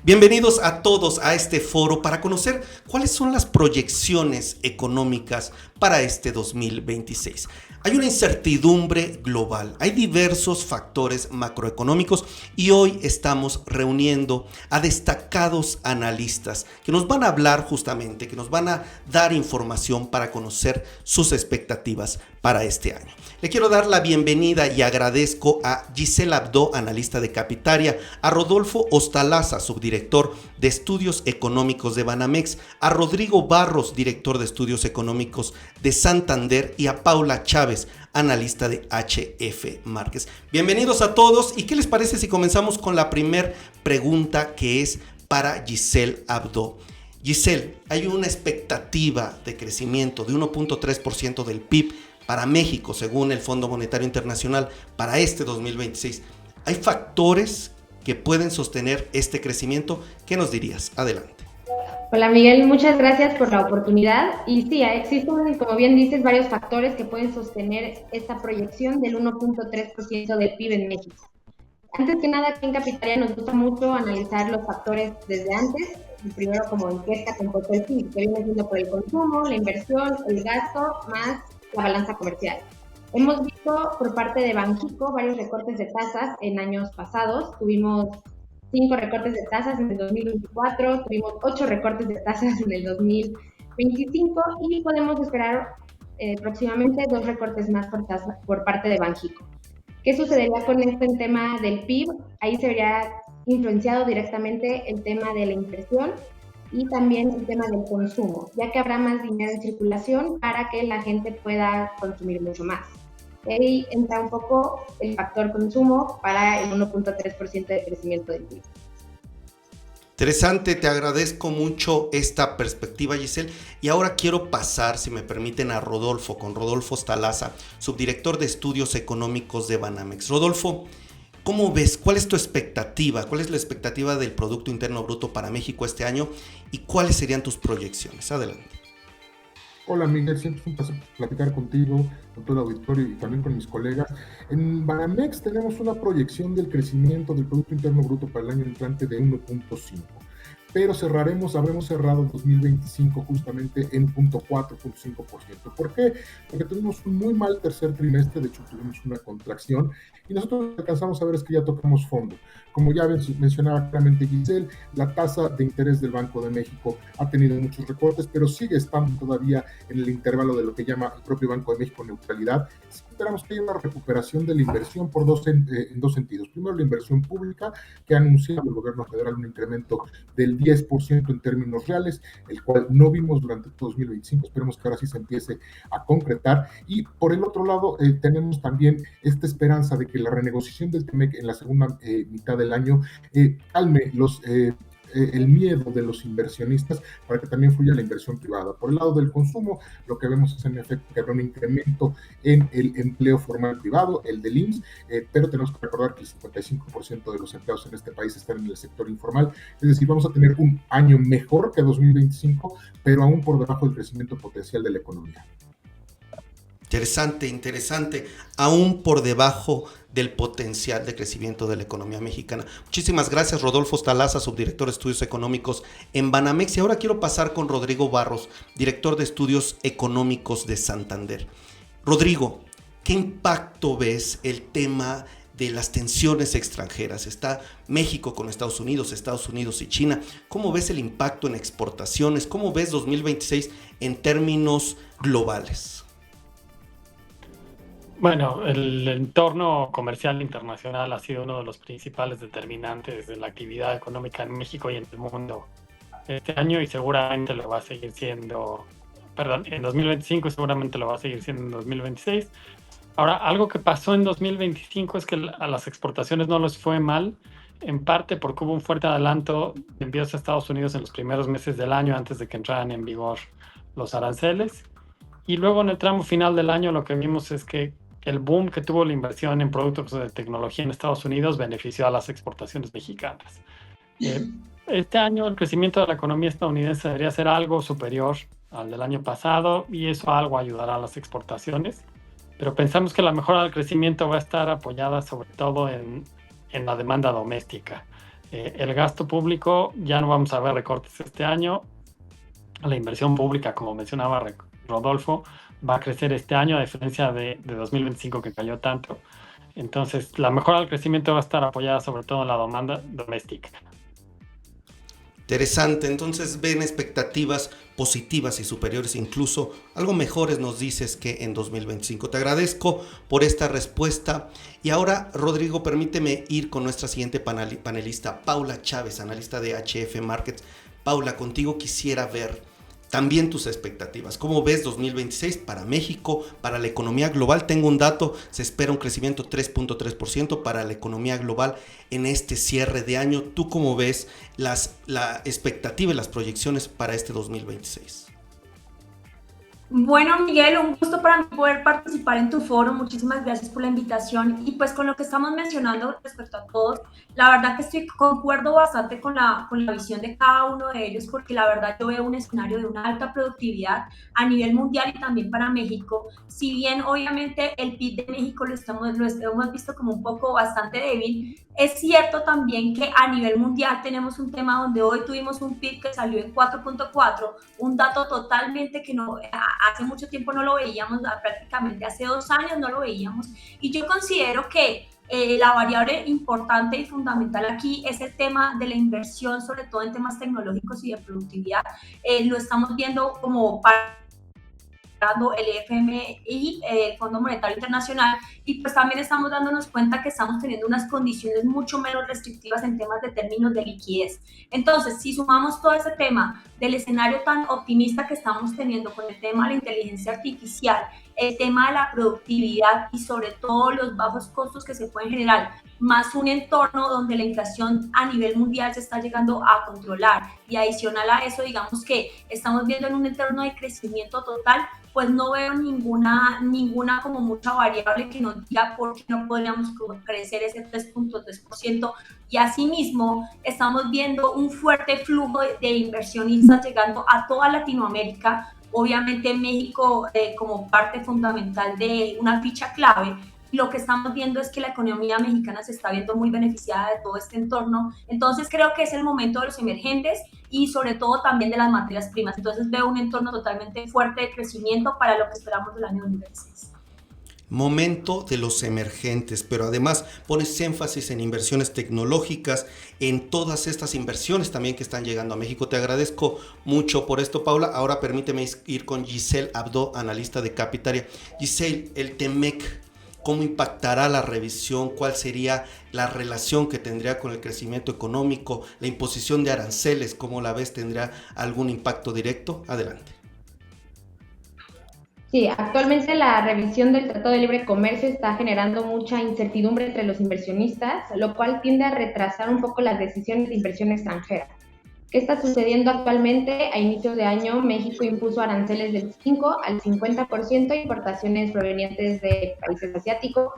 Bienvenidos a todos a este foro para conocer cuáles son las proyecciones económicas para este 2026. Hay una incertidumbre global, hay diversos factores macroeconómicos y hoy estamos reuniendo a destacados analistas que nos van a hablar justamente, que nos van a dar información para conocer sus expectativas para este año. Le quiero dar la bienvenida y agradezco a Giselle Abdo, analista de Capitaria, a Rodolfo Ostalaza, subdirector de Estudios Económicos de Banamex, a Rodrigo Barros, director de Estudios Económicos de Santander, y a Paula Chávez, analista de HF Márquez. Bienvenidos a todos, y ¿qué les parece si comenzamos con la primera pregunta, que es para Giselle Abdo? Giselle, hay una expectativa de crecimiento de 1.3% del PIB para México, según el Fondo Monetario Internacional, para este 2026. ¿Hay factores que pueden sostener este crecimiento? ¿Qué nos dirías? Adelante. Hola Miguel, muchas gracias por la oportunidad. Y sí, existen, como bien dices, varios factores que pueden sostener esta proyección del 1.3% del PIB en México. Antes que nada, aquí en Capitalia nos gusta mucho analizar los factores desde antes. Primero, como en qué está compuesto el PIB, que viene siendo por el consumo, la inversión, el gasto, más la balanza comercial. Hemos visto por parte de Banxico varios recortes de tasas en años pasados. Tuvimos 5 recortes de tasas en el 2024, tuvimos 8 recortes de tasas en el 2025 y podemos esperar próximamente 2 recortes más por parte de Banxico. ¿Qué sucedería con este tema del PIB? Ahí se vería influenciado directamente el tema de la inversión y también el tema del consumo, ya que habrá más dinero en circulación para que la gente pueda consumir mucho más. Ahí entra un poco el factor consumo para el 1.3% de crecimiento del PIB. Interesante, te agradezco mucho esta perspectiva, Giselle. Y ahora quiero pasar, si me permiten, a Rodolfo, con Rodolfo Ostalaza, subdirector de Estudios Económicos de Banamex. Rodolfo, ¿cómo ves? ¿Cuál es tu expectativa? ¿Cuál es la expectativa del Producto Interno Bruto para México este año? ¿Y cuáles serían tus proyecciones? Adelante. Hola Miguel, siempre es un placer platicar contigo, con todo el auditorio y también con mis colegas. En Banamex tenemos una proyección del crecimiento del Producto Interno Bruto para el año entrante de 1.5, pero habremos cerrado 2025 justamente en 0.4-0.5%. ¿Por qué? Porque tuvimos un muy mal tercer trimestre, de hecho tuvimos una contracción, y nosotros lo que alcanzamos a ver es que ya tocamos fondo. Como ya mencionaba claramente Giselle, la tasa de interés del Banco de México ha tenido muchos recortes, pero sigue estando todavía en el intervalo de lo que llama el propio Banco de México neutralidad. Esperamos que haya una recuperación de la inversión en dos sentidos. Primero, la inversión pública, que ha anunciado el gobierno federal un incremento del 10% en términos reales, el cual no vimos durante 2025. Esperemos que ahora sí se empiece a concretar. Y por el otro lado, tenemos también esta esperanza de que la renegociación del TEMEC en la segunda mitad del año calme el miedo de los inversionistas para que también fluya la inversión privada. Por el lado del consumo, lo que vemos es en efecto que habrá un incremento en el empleo formal privado, el del IMSS, pero tenemos que recordar que el 55% de los empleados en este país están en el sector informal, es decir, vamos a tener un año mejor que 2025, pero aún por debajo del crecimiento potencial de la economía. Interesante, aún por debajo del potencial de crecimiento de la economía mexicana. Muchísimas gracias, Rodolfo Ostalaza, subdirector de Estudios Económicos en Banamex. Y ahora quiero pasar con Rodrigo Barros, director de Estudios Económicos de Santander. Rodrigo, ¿qué impacto ves el tema de las tensiones extranjeras? Está México con Estados Unidos y China. ¿Cómo ves el impacto en exportaciones? ¿Cómo ves 2026 en términos globales? Bueno, el entorno comercial internacional ha sido uno de los principales determinantes de la actividad económica en México y en el mundo este año, y seguramente lo va a seguir siendo, en 2025 y seguramente lo va a seguir siendo en 2026. Ahora, algo que pasó en 2025 es que a las exportaciones no les fue mal, en parte porque hubo un fuerte adelanto de envíos a Estados Unidos en los primeros meses del año antes de que entraran en vigor los aranceles. Y luego en el tramo final del año lo que vimos es que el boom que tuvo la inversión en productos de tecnología en Estados Unidos benefició a las exportaciones mexicanas. Este año el crecimiento de la economía estadounidense debería ser algo superior al del año pasado, y eso algo ayudará a las exportaciones. Pero pensamos que la mejora del crecimiento va a estar apoyada sobre todo en la demanda doméstica. El gasto público, ya no vamos a ver recortes este año. La inversión pública, como mencionaba Rodolfo, va a crecer este año, a diferencia de 2025 que cayó tanto. Entonces, la mejora del crecimiento va a estar apoyada sobre todo en la demanda doméstica. Interesante, entonces ven expectativas positivas y superiores, incluso algo mejores nos dices que en 2025. Te agradezco por esta respuesta. Y ahora, Rodrigo, permíteme ir con nuestra siguiente panelista, Paula Chávez, analista de HF Markets. Paula, contigo quisiera ver también tus expectativas. ¿Cómo ves 2026 para México, para la economía global? Tengo un dato, se espera un crecimiento 3.3% para la economía global en este cierre de año. ¿Tú cómo ves la expectativa y las proyecciones para este 2026? Bueno, Miguel, un gusto para mí poder participar en tu foro. Muchísimas gracias por la invitación. Y pues con lo que estamos mencionando respecto a todos, la verdad que concuerdo bastante con la visión de cada uno de ellos, porque la verdad yo veo un escenario de una alta productividad a nivel mundial y también para México. Si bien obviamente el PIB de México lo hemos visto como un poco bastante débil, es cierto también que a nivel mundial tenemos un tema donde hoy tuvimos un PIB que salió en 4.4, un dato totalmente que no hace mucho tiempo no lo veíamos, prácticamente hace 2 años no lo veíamos, y yo considero que la variable importante y fundamental aquí es el tema de la inversión, sobre todo en temas tecnológicos y de productividad. Lo estamos viendo como para el FMI, el Fondo Monetario Internacional, y pues también estamos dándonos cuenta que estamos teniendo unas condiciones mucho menos restrictivas en temas de términos de liquidez. Entonces, si sumamos todo ese tema del escenario tan optimista que estamos teniendo con el tema de la inteligencia artificial, el tema de la productividad y sobre todo los bajos costos que se pueden generar, más un entorno donde la inflación a nivel mundial se está llegando a controlar, y adicional a eso, digamos que estamos viendo en un entorno de crecimiento total, pues no veo ninguna como mucha variable que nos diga por qué no podríamos crecer ese 3.3%, y asimismo estamos viendo un fuerte flujo de inversionistas llegando a toda Latinoamérica, obviamente México como parte fundamental de una ficha clave. Lo que estamos viendo es que la economía mexicana se está viendo muy beneficiada de todo este entorno. Entonces creo que es el momento de los emergentes y sobre todo también de las materias primas. Entonces veo un entorno totalmente fuerte de crecimiento para lo que esperamos del año 2026. Momento de los emergentes, pero además pones énfasis en inversiones tecnológicas, en todas estas inversiones también que están llegando a México. Te agradezco mucho por esto, Paula. Ahora permíteme ir con Giselle Abdo, analista de Capitaria. Giselle, el TEMEC, ¿cómo impactará la revisión? ¿Cuál sería la relación que tendría con el crecimiento económico? La imposición de aranceles, ¿cómo la ves? ¿Tendrá algún impacto directo? Adelante. Sí, actualmente la revisión del Tratado de Libre Comercio está generando mucha incertidumbre entre los inversionistas, lo cual tiende a retrasar un poco las decisiones de inversión extranjera. ¿Qué está sucediendo actualmente? A inicios de año, México impuso aranceles del 5 al 50% a importaciones provenientes de países asiáticos,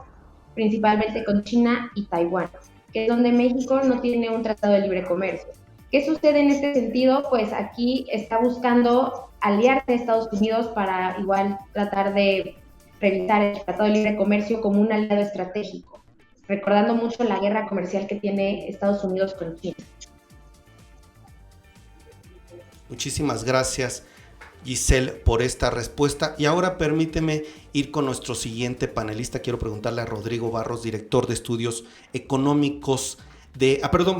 principalmente con China y Taiwán, que es donde México no tiene un tratado de libre comercio. ¿Qué sucede en este sentido? Pues aquí está buscando aliarse a Estados Unidos para igual tratar de revisar el tratado de libre comercio como un aliado estratégico, recordando mucho la guerra comercial que tiene Estados Unidos con China. Muchísimas gracias, Giselle, por esta respuesta. Y ahora permíteme ir con nuestro siguiente panelista. Quiero preguntarle a Rodrigo Barros, director de estudios económicos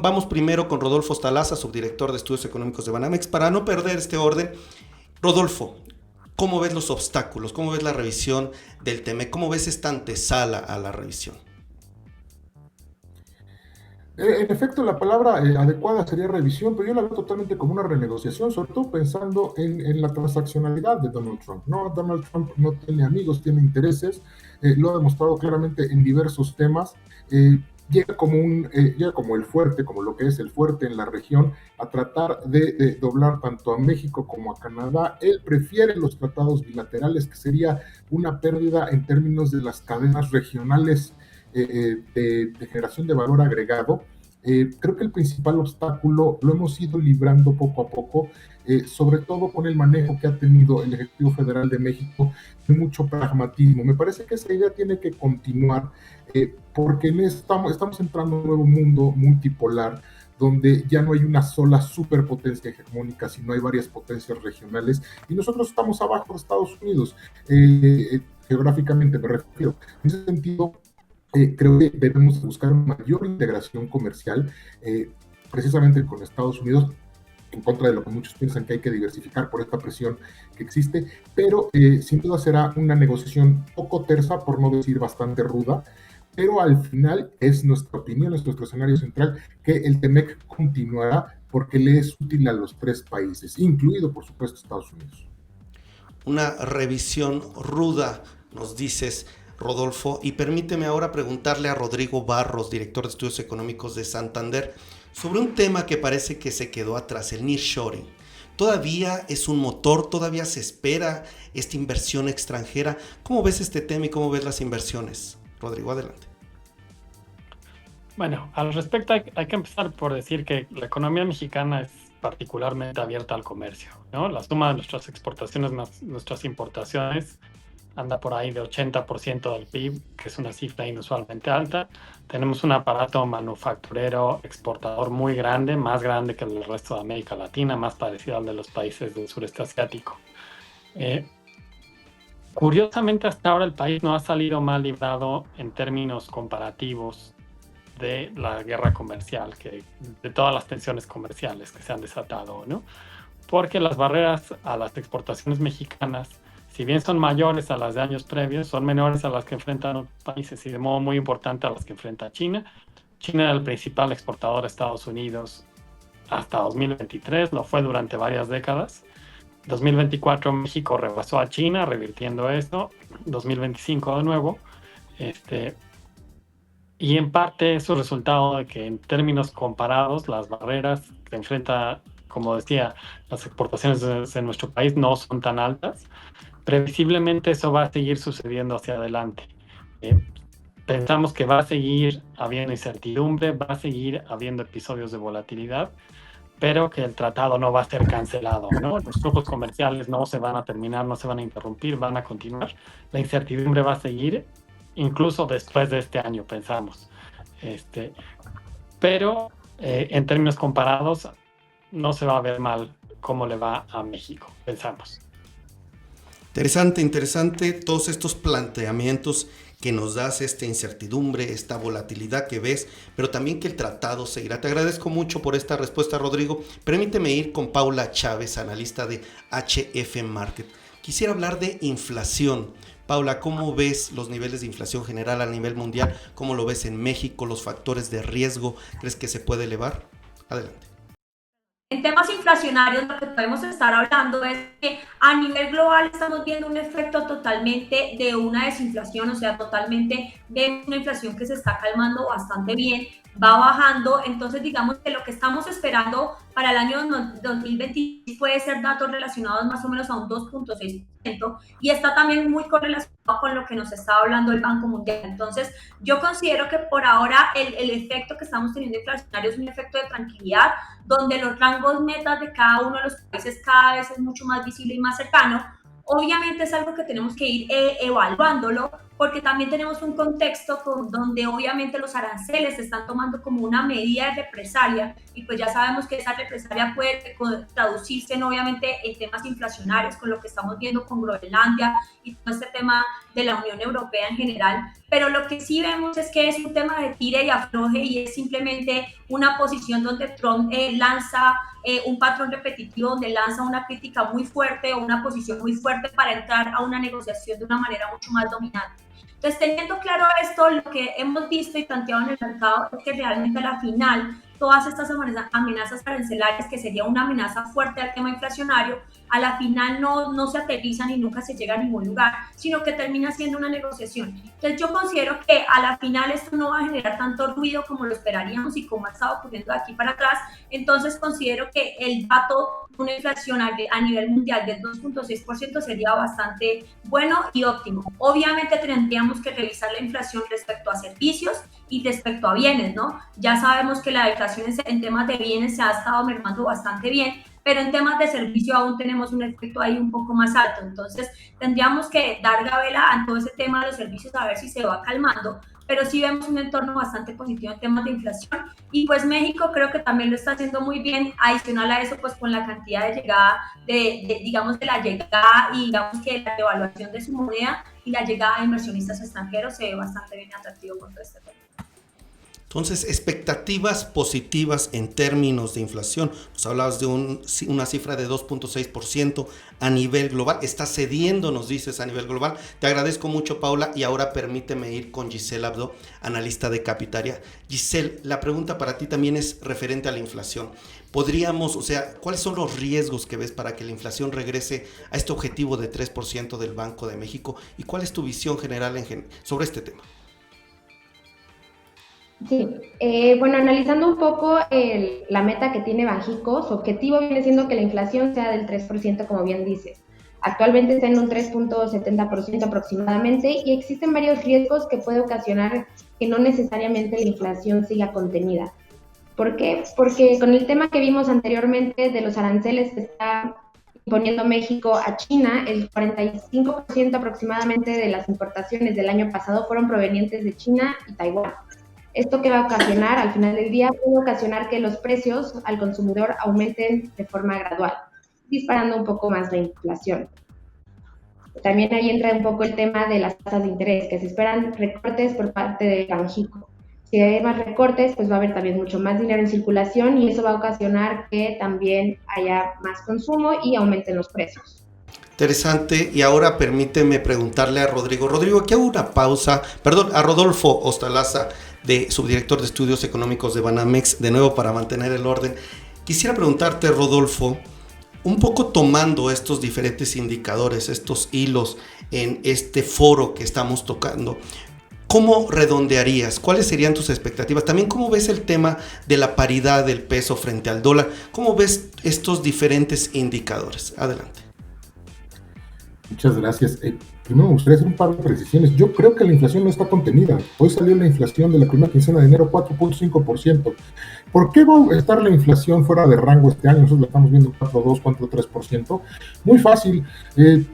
vamos primero con Rodolfo Stalaza, subdirector de estudios económicos de Banamex, para no perder este orden. Rodolfo, ¿cómo ves los obstáculos? ¿Cómo ves la revisión del TEMEC? ¿Cómo ves esta antesala a la revisión? En efecto, la palabra adecuada sería revisión, pero yo la veo totalmente como una renegociación, sobre todo pensando en la transaccionalidad de Donald Trump, ¿no? Donald Trump no tiene amigos, tiene intereses, lo ha demostrado claramente en diversos temas. Llega como el fuerte, como lo que es el fuerte en la región, a tratar de doblar tanto a México como a Canadá. Él prefiere los tratados bilaterales, que sería una pérdida en términos de las cadenas regionales de generación de valor agregado. Creo que el principal obstáculo lo hemos ido librando poco a poco, sobre todo con el manejo que ha tenido el Ejecutivo Federal de México de mucho pragmatismo. Me parece que esa idea tiene que continuar, porque estamos entrando en un nuevo mundo multipolar, donde ya no hay una sola superpotencia hegemónica, sino hay varias potencias regionales, y nosotros estamos abajo de Estados Unidos, geográficamente me refiero. En ese sentido, creo que debemos buscar una mayor integración comercial, precisamente con Estados Unidos, en contra de lo que muchos piensan que hay que diversificar por esta presión que existe, pero sin duda será una negociación poco tersa, por no decir bastante ruda, pero al final es nuestra opinión, es nuestro escenario central, que el TEMEC continuará porque le es útil a los 3 países, incluido por supuesto Estados Unidos. Una revisión ruda, nos dices, Rodolfo, y permíteme ahora preguntarle a Rodrigo Barros, director de Estudios Económicos de Santander, sobre un tema que parece que se quedó atrás, el nearshoring. ¿Todavía es un motor? ¿Todavía se espera esta inversión extranjera? ¿Cómo ves este tema y cómo ves las inversiones? Rodrigo, adelante. Bueno, al respecto hay que empezar por decir que la economía mexicana es particularmente abierta al comercio, ¿no? La suma de nuestras exportaciones más nuestras importaciones anda por ahí de 80% del PIB, que es una cifra inusualmente alta. Tenemos un aparato manufacturero exportador muy grande, más grande que el del resto de América Latina, más parecido al de los países del sureste asiático. Curiosamente, hasta ahora el país no ha salido mal librado en términos comparativos de la guerra comercial, de todas las tensiones comerciales que se han desatado, ¿no? Porque las barreras a las exportaciones mexicanas, si bien son mayores a las de años previos, son menores a las que enfrentan otros países y de modo muy importante a las que enfrenta China. China era el principal exportador a Estados Unidos hasta 2023, lo fue durante varias décadas. 2024 México rebasó a China, revirtiendo esto. 2025 de nuevo. Y en parte es un resultado de que en términos comparados las barreras que enfrenta, como decía, las exportaciones de nuestro país no son tan altas. Previsiblemente eso va a seguir sucediendo hacia adelante. Pensamos que va a seguir habiendo incertidumbre, va a seguir habiendo episodios de volatilidad, pero que el tratado no va a ser cancelado, ¿no? Los flujos comerciales no se van a terminar, no se van a interrumpir, van a continuar. La incertidumbre va a seguir, incluso después de este año, pensamos. Pero en términos comparados, no se va a ver mal cómo le va a México, pensamos. Interesante todos estos planteamientos que nos das, esta incertidumbre, esta volatilidad que ves, pero también que el tratado seguirá. Te agradezco mucho por esta respuesta, Rodrigo. Permíteme ir con Paula Chávez, analista de HF Market. Quisiera hablar de inflación. Paula, ¿cómo ves los niveles de inflación general a nivel mundial? ¿Cómo lo ves en México? ¿Los factores de riesgo crees que se puede elevar? Adelante. En temas inflacionarios, lo que podemos estar hablando es que a nivel global estamos viendo un efecto totalmente de una desinflación, o sea, totalmente de una inflación que se está calmando bastante bien, va bajando. Entonces, digamos que lo que estamos esperando para el año 2020 puede ser datos relacionados más o menos a un 2.6%, y está también muy correlacionado con lo que nos está hablando el Banco Mundial. Entonces, yo considero que por ahora el efecto que estamos teniendo inflacionario es un efecto de tranquilidad, donde los rangos metas de cada uno de los países cada vez es mucho más visible y más cercano. Obviamente es algo que tenemos que ir evaluándolo, porque también tenemos un contexto donde obviamente los aranceles se están tomando como una medida represalia, y pues ya sabemos que esa represalia puede traducirse en, obviamente, en temas inflacionarios, con lo que estamos viendo con Groenlandia y todo este tema de la Unión Europea en general. Pero lo que sí vemos es que es un tema de tire y afloje, y es simplemente una posición donde Trump lanza un patrón repetitivo, donde lanza una crítica muy fuerte o una posición muy fuerte para entrar a una negociación de una manera mucho más dominante. Entonces, teniendo claro esto, lo que hemos visto y planteado en el mercado es que realmente a la final todas estas amenazas arancelarias, que sería una amenaza fuerte al tema inflacionario, a la final no se aterrizan y nunca se llega a ningún lugar, sino que termina siendo una negociación. Entonces, yo considero que a la final esto no va a generar tanto ruido como lo esperaríamos y como ha estado ocurriendo de aquí para atrás. Entonces, considero que el dato de una inflación a nivel mundial del 2.6% sería bastante bueno y óptimo. Obviamente tendríamos que revisar la inflación respecto a servicios y respecto a bienes, ¿no? Ya sabemos que la inflación en temas de bienes se ha estado mermando bastante bien, pero en temas de servicio aún tenemos un efecto ahí un poco más alto. Entonces, tendríamos que dar gabela a todo ese tema de los servicios, a ver si se va calmando, pero sí vemos un entorno bastante positivo en temas de inflación. Y pues México creo que también lo está haciendo muy bien, adicional a eso, pues con la cantidad de llegada, digamos, de la llegada y digamos que la devaluación de su moneda y la llegada de inversionistas extranjeros se ve bastante bien atractivo con todo este tema. Entonces, expectativas positivas en términos de inflación. Nos hablabas de una cifra de 2.6% a nivel global. Está cediendo, nos dices, a nivel global. Te agradezco mucho, Paula, y ahora permíteme ir con Giselle Abdo, analista de Capitaria. Giselle, la pregunta para ti también es referente a la inflación. ¿Cuáles son los riesgos que ves para que la inflación regrese a este objetivo de 3% del Banco de México? ¿Y cuál es tu visión general sobre este tema? Sí, bueno, analizando un poco la meta que tiene Banxico, su objetivo viene siendo que la inflación sea del 3%, como bien dices. Actualmente está en un 3.70% aproximadamente y existen varios riesgos que puede ocasionar que no necesariamente la inflación siga contenida. ¿Por qué? Porque con el tema que vimos anteriormente de los aranceles que está imponiendo México a China, el 45% aproximadamente de las importaciones del año pasado fueron provenientes de China y Taiwán. ¿Esto qué va a ocasionar? Al final del día puede ocasionar que los precios al consumidor aumenten de forma gradual, disparando un poco más la inflación. También ahí entra un poco el tema de las tasas de interés, que se esperan recortes por parte de Banxico. Si hay más recortes, pues va a haber también mucho más dinero en circulación y eso va a ocasionar que también haya más consumo y aumenten los precios. Interesante, y ahora permíteme preguntarle a Rodrigo. Rodrigo, aquí hago una pausa, a Rodolfo Ostalaza, subdirector de Estudios Económicos de Banamex, de nuevo para mantener el orden. Quisiera preguntarte, Rodolfo, un poco tomando estos diferentes indicadores, estos hilos en este foro que estamos tocando, ¿cómo redondearías? ¿Cuáles serían tus expectativas? También, ¿cómo ves el tema de la paridad del peso frente al dólar? ¿Cómo ves estos diferentes indicadores? Adelante. Muchas gracias. Primero me gustaría hacer un par de precisiones. Yo creo que la inflación no está contenida. Hoy salió la inflación de la primera quincena de enero 4.5%. ¿Por qué va a estar la inflación fuera de rango este año? Nosotros la estamos viendo 4.2, 4.3%. Muy fácil,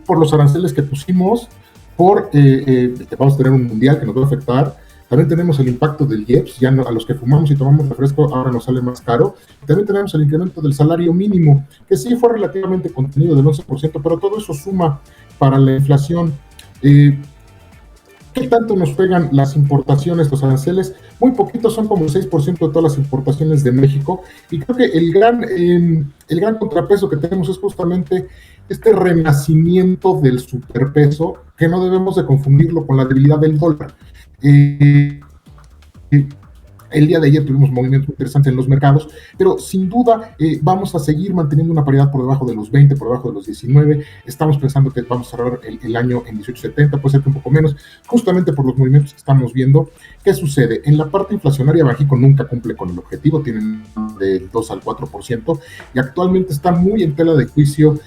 por los aranceles que pusimos, vamos a tener un mundial que nos va a afectar. También tenemos el impacto del IEPS, ya a los que fumamos y tomamos refresco ahora nos sale más caro. También tenemos el incremento del salario mínimo, que sí fue relativamente contenido del 11%, pero todo eso suma para la inflación. ¿Qué tanto nos pegan las importaciones, los aranceles? Muy poquitos, son como el 6% de todas las importaciones de México, y creo que el gran contrapeso que tenemos es justamente este renacimiento del superpeso, que no debemos de confundirlo con la debilidad del dólar. El día de ayer tuvimos movimientos interesantes en los mercados, pero sin duda vamos a seguir manteniendo una paridad por debajo de los 20, por debajo de los 19. Estamos pensando que vamos a cerrar el año en 18.70, puede ser que un poco menos, justamente por los movimientos que estamos viendo. ¿Qué sucede? En la parte inflacionaria, Banxico nunca cumple con el objetivo, tienen del 2 al 4%, y actualmente está muy en tela de juicio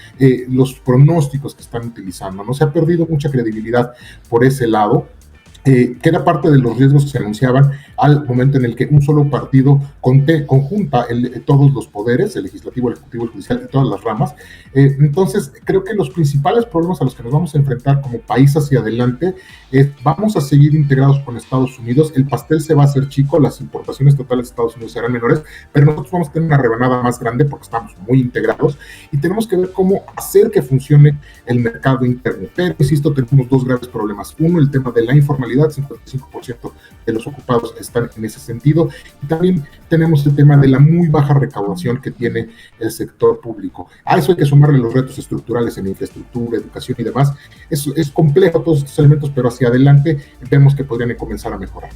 los pronósticos que están utilizando. No se ha perdido mucha credibilidad por ese lado. Que era parte de los riesgos que se anunciaban al momento en el que un solo partido conjunta todos los poderes, el legislativo, el ejecutivo, el judicial y todas las ramas. Entonces, creo que los principales problemas a los que nos vamos a enfrentar como país hacia adelante es, vamos a seguir integrados con Estados Unidos, el pastel se va a hacer chico, las importaciones totales de Estados Unidos serán menores, pero nosotros vamos a tener una rebanada más grande porque estamos muy integrados y tenemos que ver cómo hacer que funcione el mercado interno. Pero, insisto, tenemos dos graves problemas. Uno, el tema de la informalidad, 55% de los ocupados están en ese sentido, y también tenemos el tema de la muy baja recaudación que tiene el sector público. A eso hay que sumarle los retos estructurales en infraestructura, educación y demás. Es complejo todos estos elementos, pero hacia adelante vemos que podrían comenzar a mejorar.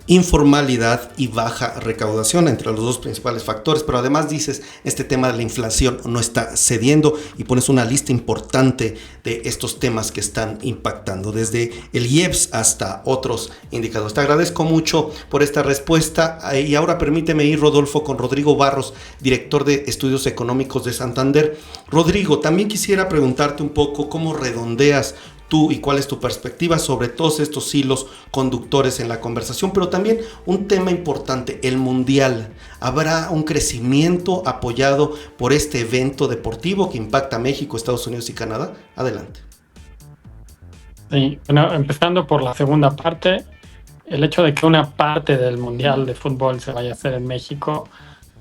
Informalidad y baja recaudación entre los dos principales factores, pero además dices, este tema de la inflación no está cediendo, y pones una lista importante de estos temas que están impactando, desde el IEPS hasta otros indicadores. Te agradezco mucho por esta respuesta, y ahora permíteme ir, Rodolfo, con Rodrigo Barros, director de Estudios Económicos de Santander. Rodrigo, también quisiera preguntarte un poco cómo redondeas tú y cuál es tu perspectiva sobre todos estos hilos conductores en la conversación, pero también un tema importante, el Mundial. ¿Habrá un crecimiento apoyado por este evento deportivo que impacta a México, Estados Unidos y Canadá? Adelante. Sí, bueno, empezando por la segunda parte, el hecho de que una parte del Mundial de Fútbol se vaya a hacer en México,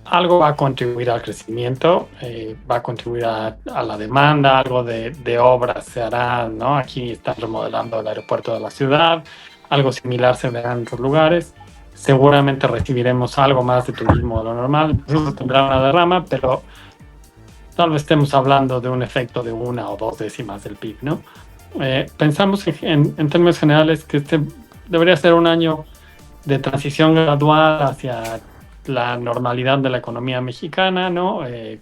algo va a contribuir al crecimiento, va a contribuir a la demanda, algo de obras se hará, ¿no? Aquí están remodelando el aeropuerto de la ciudad, algo similar se verá en otros lugares. Seguramente recibiremos algo más de turismo de lo normal, eso tendrá una derrama, pero tal vez estemos hablando de un efecto de 1 o 2 décimas del PIB, ¿no? Pensamos en términos generales que este debería ser un año de transición gradual hacia la normalidad de la economía mexicana, ¿no?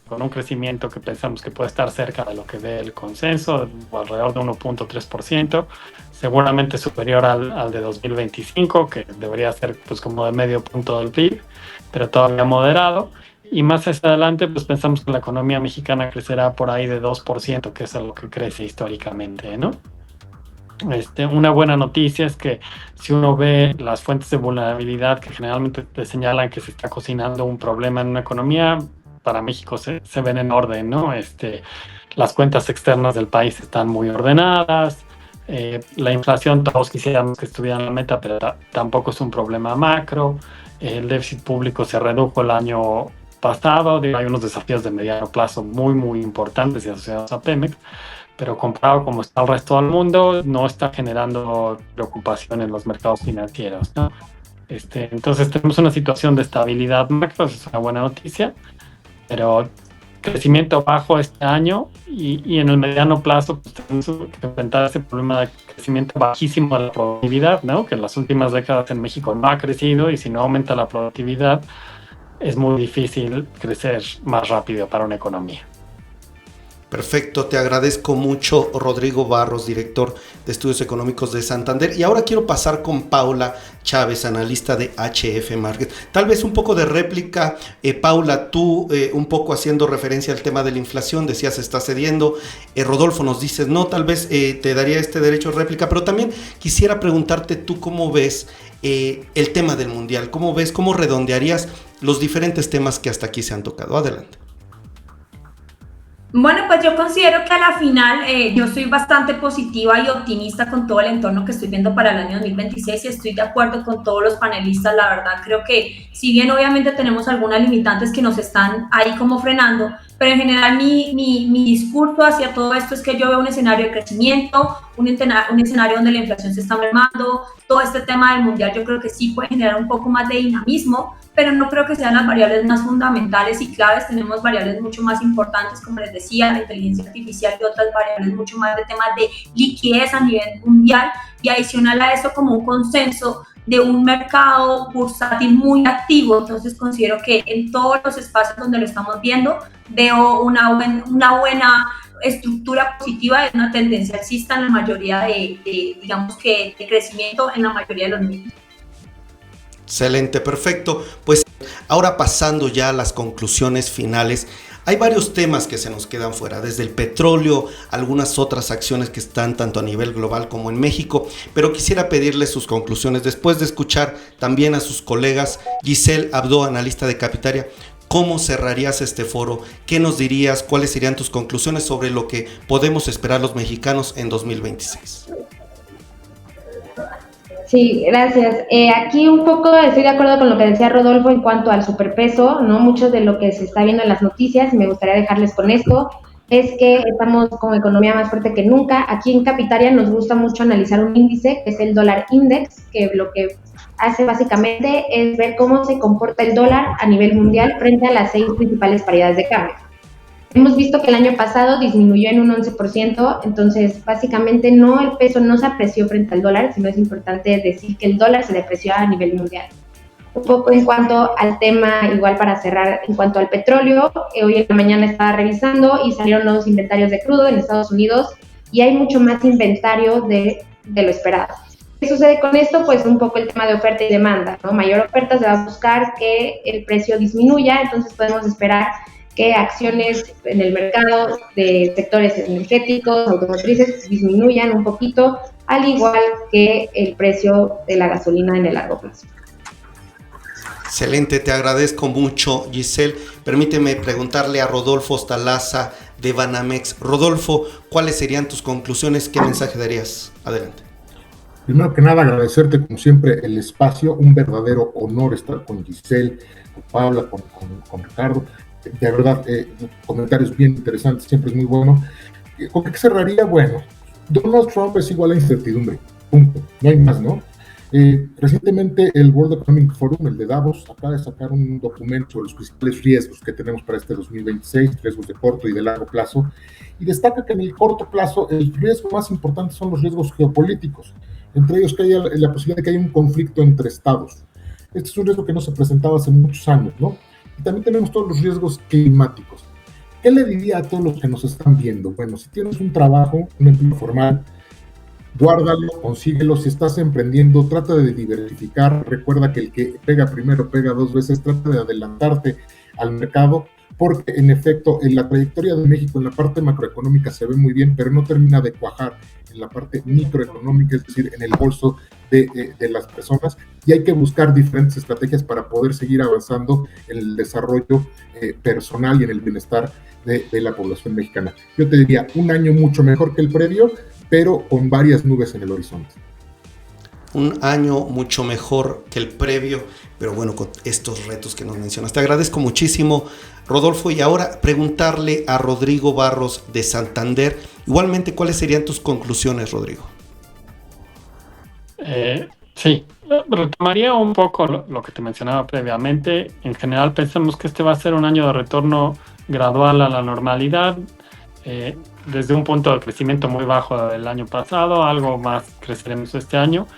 Con un crecimiento que pensamos que puede estar cerca de lo que ve el consenso, o alrededor de 1.3%, seguramente superior al de 2025, que debería ser pues como de medio punto del PIB, pero todavía moderado. Y más hacia adelante, pues pensamos que la economía mexicana crecerá por ahí de 2%, que es lo que crece históricamente, ¿no? Una buena noticia es que si uno ve las fuentes de vulnerabilidad que generalmente te señalan que se está cocinando un problema en una economía, para México se ven en orden, ¿no? Las cuentas externas del país están muy ordenadas, la inflación todos quisiéramos que estuviera en la meta, pero tampoco es un problema macro, el déficit público se redujo el año pasado, hay unos desafíos de mediano plazo muy, muy importantes y asociados a Pemex, pero comparado como está el resto del mundo, no está generando preocupación en los mercados financieros, ¿no? Entonces tenemos una situación de estabilidad macro, eso es una buena noticia, pero crecimiento bajo este año y en el mediano plazo pues, tenemos que enfrentar ese problema de crecimiento bajísimo de la productividad, ¿no? Que en las últimas décadas en México no ha crecido y si no aumenta la productividad es muy difícil crecer más rápido para una economía. Perfecto, te agradezco mucho, Rodrigo Barros, director de Estudios Económicos de Santander. Y ahora quiero pasar con Paula Chávez, analista de HF Market. Tal vez un poco de réplica. Paula, tú un poco haciendo referencia al tema de la inflación, decías está cediendo. Rodolfo nos dices, no, tal vez te daría este derecho de réplica, pero también quisiera preguntarte tú cómo ves el tema del Mundial, cómo ves, cómo redondearías los diferentes temas que hasta aquí se han tocado. Adelante. Bueno, pues yo considero que a la final yo soy bastante positiva y optimista con todo el entorno que estoy viendo para el año 2026 y estoy de acuerdo con todos los panelistas. La verdad, creo que si bien obviamente tenemos algunas limitantes que nos están ahí como frenando, pero en general mi discurso hacia todo esto es que yo veo un escenario de crecimiento, un escenario donde la inflación se está mermando, todo este tema del mundial yo creo que sí puede generar un poco más de dinamismo, pero no creo que sean las variables más fundamentales y claves. Tenemos variables mucho más importantes, como les decía, la inteligencia artificial y otras variables mucho más de temas de liquidez a nivel mundial y adicional a eso como un consenso de un mercado bursátil muy activo. Entonces considero que en todos los espacios donde lo estamos viendo veo una buena estructura positiva, es una tendencia alcista en la mayoría de crecimiento en la mayoría de los mismos. Excelente, perfecto. Pues ahora pasando ya a las conclusiones finales, hay varios temas que se nos quedan fuera, desde el petróleo, algunas otras acciones que están tanto a nivel global como en México, pero quisiera pedirles sus conclusiones después de escuchar también a sus colegas. Giselle Abdo, analista de Capitaria, ¿cómo cerrarías este foro? ¿Qué nos dirías? ¿Cuáles serían tus conclusiones sobre lo que podemos esperar los mexicanos en 2026? Sí, gracias. Aquí un poco estoy de acuerdo con lo que decía Rodolfo en cuanto al superpeso, ¿no? Mucho de lo que se está viendo en las noticias, y me gustaría dejarles con esto, es que estamos con economía más fuerte que nunca. Aquí en Capitaria nos gusta mucho analizar un índice, que es el dólar index, que lo que hace básicamente es ver cómo se comporta el dólar a nivel mundial frente a las 6 principales paridades de cambio. Hemos visto que el año pasado disminuyó en un 11%, entonces básicamente no, el peso no se apreció frente al dólar, sino es importante decir que el dólar se depreció a nivel mundial. Un poco en cuanto al tema, igual para cerrar, en cuanto al petróleo, hoy en la mañana estaba revisando y salieron nuevos inventarios de crudo en Estados Unidos y hay mucho más inventario de lo esperado. ¿Qué sucede con esto? Pues un poco el tema de oferta y demanda, ¿no? Mayor oferta se va a buscar que el precio disminuya, entonces podemos esperar que acciones en el mercado de sectores energéticos, automotrices, disminuyan un poquito, al igual que el precio de la gasolina en el largo plazo. Excelente, te agradezco mucho, Giselle. Permíteme preguntarle a Rodolfo Ostalaza de Banamex. Rodolfo, ¿cuáles serían tus conclusiones? ¿Qué mensaje darías? Adelante. Primero que nada, agradecerte como siempre el espacio, un verdadero honor estar con Giselle, con Paula, con Ricardo. De verdad, comentarios bien interesantes, siempre es muy bueno. ¿Con qué cerraría? Bueno, Donald Trump es igual a incertidumbre, punto, no hay más, ¿no? Recientemente el World Economic Forum, el de Davos, acaba de sacar un documento de los principales riesgos que tenemos para este 2026, riesgos de corto y de largo plazo, y destaca que en el corto plazo el riesgo más importante son los riesgos geopolíticos, entre ellos que haya la posibilidad de que haya un conflicto entre estados. Este es un riesgo que no se presentaba hace muchos años, ¿no? Y también tenemos todos los riesgos climáticos. ¿Qué le diría a todos los que nos están viendo? Bueno, si tienes un trabajo, un empleo formal, guárdalo, consíguelo. Si estás emprendiendo, trata de diversificar. Recuerda que el que pega primero pega dos veces. Trata de adelantarte al mercado, porque en efecto en la trayectoria de México en la parte macroeconómica se ve muy bien, pero no termina de cuajar en la parte microeconómica, es decir, en el bolso de las personas, y hay que buscar diferentes estrategias para poder seguir avanzando en el desarrollo personal y en el bienestar de la población mexicana. Yo te diría, un año mucho mejor que el previo, pero con varias nubes en el horizonte. Un año mucho mejor que el previo, pero bueno, con estos retos que nos mencionas. Te agradezco muchísimo, Rodolfo, y ahora preguntarle a Rodrigo Barros de Santander, igualmente, ¿cuáles serían tus conclusiones, Rodrigo? Sí, retomaría un poco lo que te mencionaba previamente. En general pensamos que este va a ser un año de retorno gradual a la normalidad, desde un punto de crecimiento muy bajo del año pasado, algo más creceremos este año.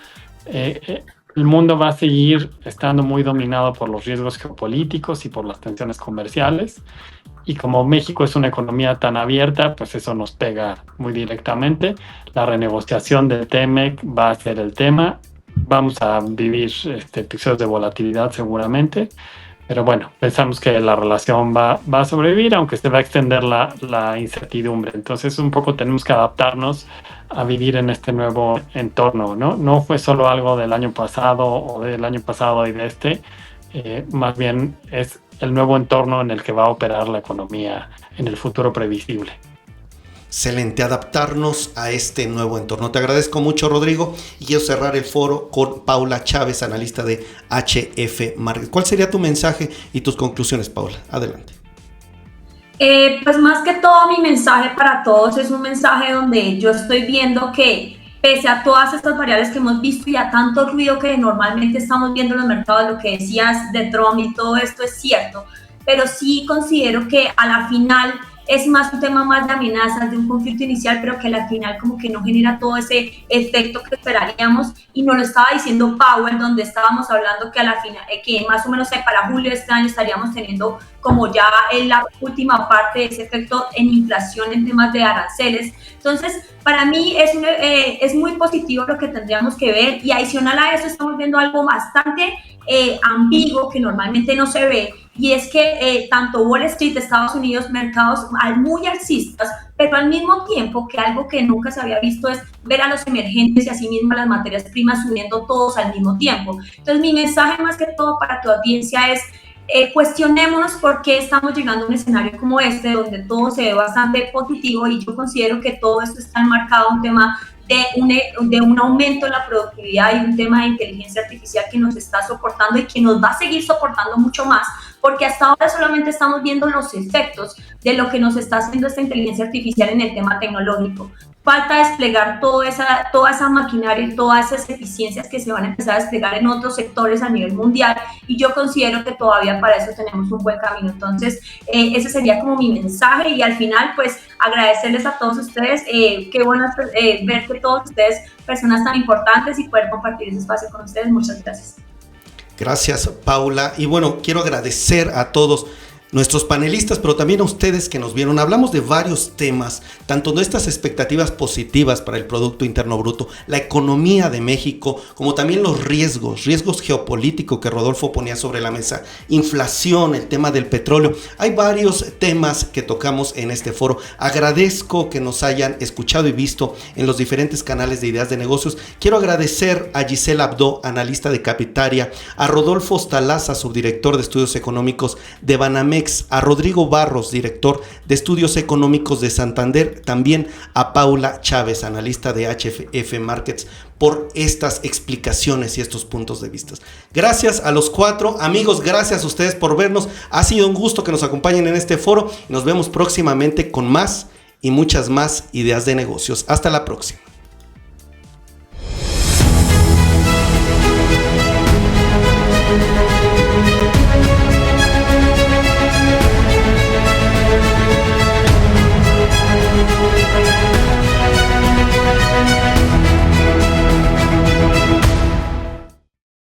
El mundo va a seguir estando muy dominado por los riesgos geopolíticos y por las tensiones comerciales, y como México es una economía tan abierta, pues eso nos pega muy directamente. La renegociación del TEMEC va a ser el tema. Vamos a vivir episodios de volatilidad seguramente, pero bueno, pensamos que la relación va a sobrevivir, aunque se va a extender la incertidumbre. Entonces un poco tenemos que adaptarnos a vivir en este nuevo entorno, ¿no? No fue solo algo del año pasado o del año pasado y de más bien es el nuevo entorno en el que va a operar la economía en el futuro previsible. Excelente, adaptarnos a este nuevo entorno. Te agradezco mucho, Rodrigo, y quiero cerrar el foro con Paula Chávez, analista de HF Markets. ¿Cuál sería tu mensaje y tus conclusiones, Paula? Adelante. Pues más que todo mi mensaje para todos es un mensaje donde yo estoy viendo que pese a todas estas variables que hemos visto y a tanto ruido que normalmente estamos viendo en los mercados, lo que decías de Trump y todo esto es cierto, pero sí considero que a la final es más un tema más de amenazas, de un conflicto inicial, pero que al final como que no genera todo ese efecto que esperaríamos, y nos lo estaba diciendo Powell, donde estábamos hablando que a la final, que más o menos para julio de este año estaríamos teniendo como ya en la última parte de ese efecto en inflación en temas de aranceles. Entonces, para mí es muy positivo lo que tendríamos que ver, y adicional a eso estamos viendo algo bastante ambiguo que normalmente no se ve, y es que tanto Wall Street, Estados Unidos, mercados muy alcistas, pero al mismo tiempo que algo que nunca se había visto es ver a los emergentes y asimismo a las materias primas subiendo todos al mismo tiempo. Entonces mi mensaje más que todo para tu audiencia es cuestionémonos por qué estamos llegando a un escenario como este, donde todo se ve bastante positivo, y yo considero que todo esto está enmarcado en un tema de un aumento en la productividad y un tema de inteligencia artificial que nos está soportando y que nos va a seguir soportando mucho más, porque hasta ahora solamente estamos viendo los efectos de lo que nos está haciendo esta inteligencia artificial en el tema tecnológico. Falta desplegar toda esa maquinaria y todas esas eficiencias que se van a empezar a desplegar en otros sectores a nivel mundial, y yo considero que todavía para eso tenemos un buen camino. Entonces, ese sería como mi mensaje, y al final, pues, agradecerles a todos ustedes. Qué bueno ver que todos ustedes, personas tan importantes, y poder compartir ese espacio con ustedes. Muchas gracias. Gracias, Paula. Y bueno, quiero agradecer a todos nuestros panelistas, pero también a ustedes que nos vieron. Hablamos de varios temas, tanto de estas expectativas positivas para el Producto Interno Bruto, la economía de México, como también los riesgos geopolíticos que Rodolfo ponía sobre la mesa, inflación, el tema del petróleo. Hay varios temas que tocamos en este foro. Agradezco que nos hayan escuchado y visto en los diferentes canales de Ideas de Negocios. Quiero agradecer a Giselle Abdo, analista de Capitaria, a Rodolfo Ostalaza, subdirector de Estudios Económicos de Banamex, Banamex, a Rodrigo Barros, director de Estudios Económicos de Santander, también a Paula Chávez, analista de HF Markets, por estas explicaciones y estos puntos de vista. Gracias a los 4 amigos, gracias a ustedes por vernos. Ha sido un gusto que nos acompañen en este foro. Nos vemos próximamente con más y muchas más ideas de negocios. Hasta la próxima.